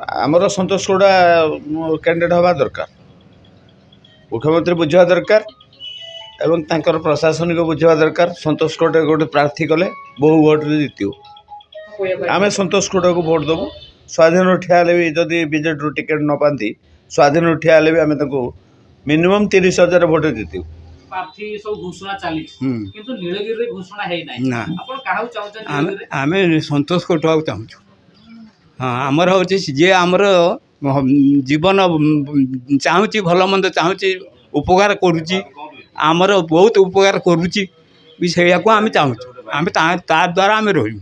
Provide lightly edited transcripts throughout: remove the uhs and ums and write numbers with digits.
आमर संतोष गौड़ा कैंडिडेट हवा दरकार मुख्यमंत्री बुझा दरकार एवं तांकर प्रशासनिक बुझा दरकार। संतोष गौड़ा गोटे प्रार्थी कले बहु भोट जीतु आम संतोष गौड़ा को भोट देवु। स्वाधीन ठिया भी जदि बीजेडी टिकेट न पाती स्वाधीन ठिया भी आम मिनिमम 30,000 भोट जीतु। प्रार्थी सब घोषणा चली किंतु नीलगिरी घोषणा है ना आपण काहू चाहते आमे संतोष कोटवा चाहूँ। हाँ आमर हूँ जी आमर जीवन चाहूँगी भल मंद चाहूँगी उपकार करुच्ची आमर बहुत उपकार करुच्ची से आम चाहूँ आम ता द्वारा आम रही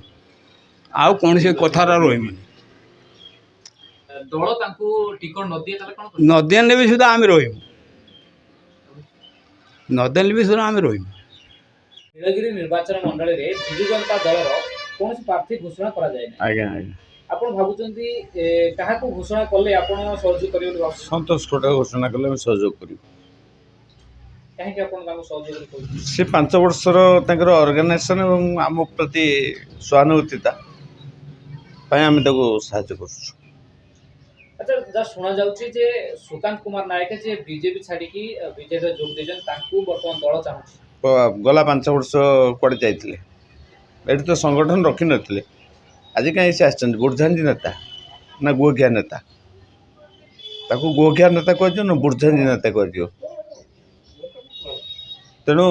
आउ कौन से कथार रही दल टिकट नदेने भी सुधा आम रही नदेने भी सुधा आम रही। नीलगिरी निर्वाचन मंडल रे बिजु जनता दल कौन प्रार्थी घोषणा करा जाए आज्ञा आज्ञा आपण भाबुचंती काहाको घोषणा कले आपण सहयोग करियो संतोष गौड़ा घोषणा कले सहयोग करूँ। काहे कि आपण ताको सहयोग करू से 5 वर्षर तांकर ऑर्गेनाइजेशन एवं आम प्रति सहानुभूतिता पाई आम ताको सहायता करूँ। अच्छा जा सुना जाउची जे सुकांत कुमार नायक जे बीजेपी छाड़ी की बीजेपी रे जोग देजन तांकू वर्तमान दल चाहू गला 5 वर्ष कुआड़े जाइए ये तो संगठन रखी नथिले आज कहीं से आसछन बुर्झांजी नेता ना गोघिया नेता ताको गोघिया नेता कह ना बुर्झांजी नेता कह तेणु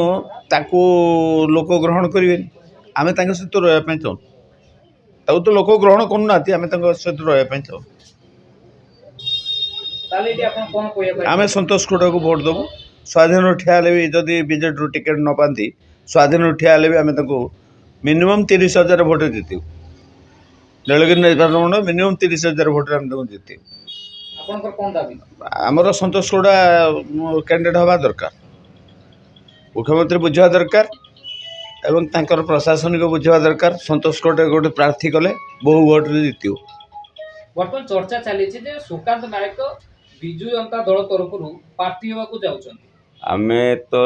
ताको लोक ग्रहण करेंगे आम सहित रहा चाहूँ ताको तो लोक ग्रहण करना आम सहित रहा चाहूँ। आम संतोष गौड़ा को भोट देवु। स्वाधीन ठिया भी जदि बीजेडी टिकेट न पाती स्वाधीन ठिया भी आम मिनिमम 30,000 भोट जीतु। नीलगिरी निर्वाचन मंडल मिनिमम 30,000 भोट आम जीतु। आमर संतोष गौड़ा कैंडिडेट हवा दरकार मुख्यमंत्री बुझा दरकार एवं तांकर प्रशासनिक बुझा दरकार। संतोष गौड़ा गोटे प्रार्थी कले बहु भोट जीतु। वर्तमान चर्चा चली सुकांत नायक बिजु जनता दल तरफ प्रार्थी होगा जाऊँ आमे तो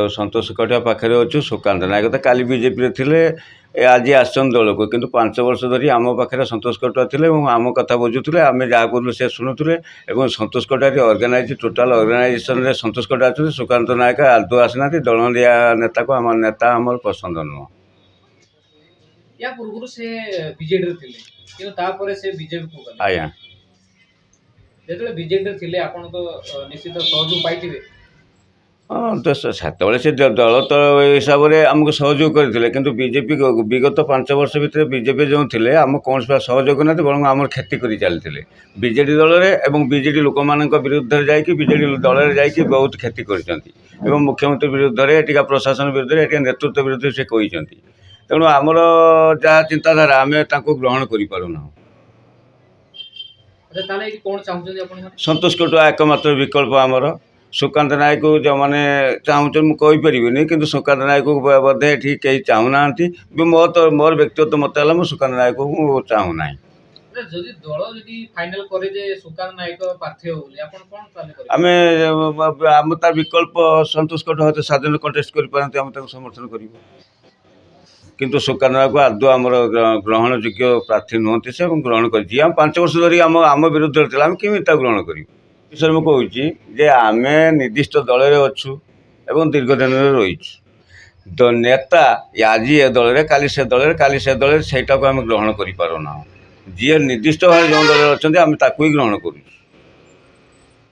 संतोष कटिया पाखे अच्छु सुकांत नायक तो काली बीजेपी थे आज आसन दल को किंतु 5 वर्ष धरी आम पाखे संतोष कटुआ थे आम कथा बुझुले आम जहाँ कहूँ से शुणुले संतोष कटुआ ऑर्गेनाइज टोटाल ऑर्गेनाइजेशन रे संतोष कटुआ अच्छे सुकांत नायक आदौ आसना दलिया नेता को आम नेता आम पसंद नुह। या पूर्व से बीजेडी से बीजेपी को आज्ञा जो बीजेडी थे आप तो निश्चित सहयोग पाई हाँ तो से दल तो हिसाब से आमको सहयोग करते कि बीजेपी विगत 5 वर्ष भितर बीजेपी जो थे आम कौन सहयोग ना बरং आम क्षति कर चलते बीजेडी दल में बीजेडी लोक मान विरुद्ध जाकि बीजेडी दल में बहुत क्षति कर मुख्यमंत्री विरुद्ध टीका प्रशासन विरुद्ध नेतृत्व विरुद्ध से कहते तेणु आमर जहाँ चिंताधारा आम ग्रहण करूँ। संतोष कटुआ एकमात्र विकल्प आमर सुकांत नायक जो मैंने चाहूँ मुझे कि सुकांत नायक बोधे ये कहीं चाहूना मोर व्यक्तिगत मत है सुकांत नायक को चाहूना आम तार विकल्प संतोष कटुआ हते स्वाधीन कंटेस्ट कर समर्थन कर किंतु सुकांत नायक आदौ आम ग्रहण योग्य प्रार्थी नुहति से ग्रहण कर 5 वर्ष धरी आम विरुद्ध थे आम केमी ग्रहण करूँ विषय में कहूँ आम निर्दिष्ट दल में अच्छु एवं दीर्घ दिन रही नेता आज ए दल काली से दल से आम ग्रहण कर जी निर्दिष्ट भाव जो दल अच्छा आम ताकू ही ग्रहण करूँ।